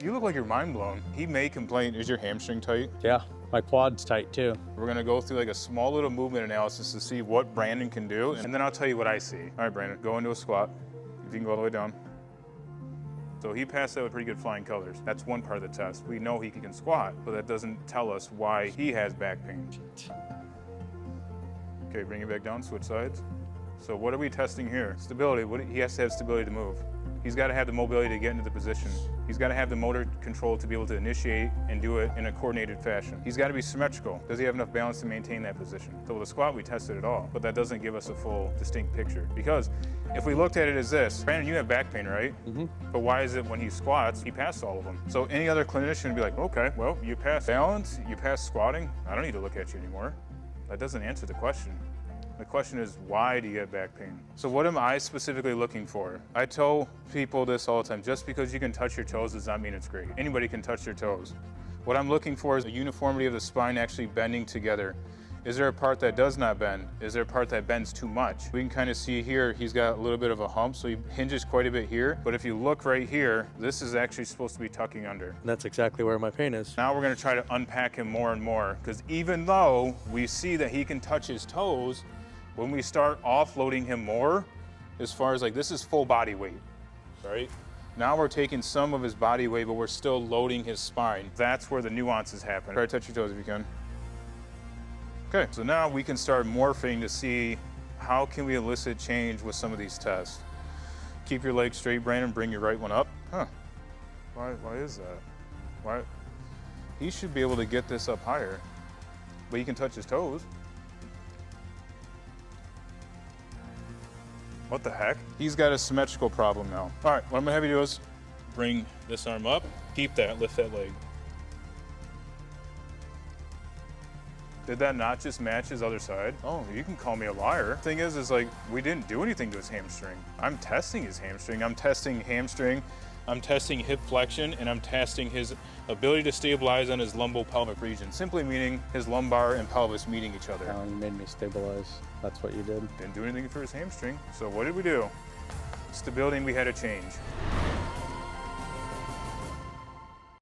You look like you're mind blown. He may complain, is your hamstring tight? Yeah, my quad's tight too. We're gonna go through like a small little movement analysis to see what Brandon can do, and then I'll tell you what I see. All right, Brandon, go into a squat. If you can go all the way down. So he passed that with pretty good flying colors. That's one part of the test. We know he can squat, but that doesn't tell us why he has back pain. Okay, bring it back down, switch sides. So what are we testing here? Stability. He has to have stability to move. He's got to have the mobility to get into the position. He's got to have the motor control to be able to initiate and do it in a coordinated fashion. He's got to be symmetrical. Does he have enough balance to maintain that position? So with the squat, we tested it all, but that doesn't give us a full, distinct picture. Because if we looked at it as this, Brandon, you have back pain, right? Mm-hmm. But why is it when he squats, he passed all of them? So any other clinician would be like, okay, well, you passed balance, you passed squatting, I don't need to look at you anymore. That doesn't answer the question. The question is, why do you have back pain? So what am I specifically looking for? I tell people this all the time, just because you can touch your toes does not mean it's great. Anybody can touch their toes. What I'm looking for is a uniformity of the spine actually bending together. Is there a part that does not bend? Is there a part that bends too much? We can kind of see here, he's got a little bit of a hump, so he hinges quite a bit here. But if you look right here, this is actually supposed to be tucking under. That's exactly where my pain is. Now we're gonna try to unpack him more and more, because even though we see that he can touch his toes, when we start offloading him more, as far as like, this is full body weight, right? Now we're taking some of his body weight, but we're still loading his spine. That's where the nuances happen. Try to touch your toes if you can. Okay, so now we can start morphing to see how can we elicit change with some of these tests. Keep your legs straight, Brandon, bring your right one up. Huh, why is that? Why? He should be able to get this up higher, but he can touch his toes. What the heck? He's got a symmetrical problem now. All right, what I'm gonna have you do is bring this arm up, keep that, lift that leg. Did that not just match his other side? Oh, you can call me a liar. Thing is like, we didn't do anything to his hamstring. I'm testing his hamstring. I'm testing hamstring. I'm testing hip flexion, and I'm testing his ability to stabilize on his lumbopelvic region, simply meaning his lumbar and pelvis meeting each other. You made me stabilize. That's what you did. Didn't do anything for his hamstring. So what did we do? Stability, we had to change.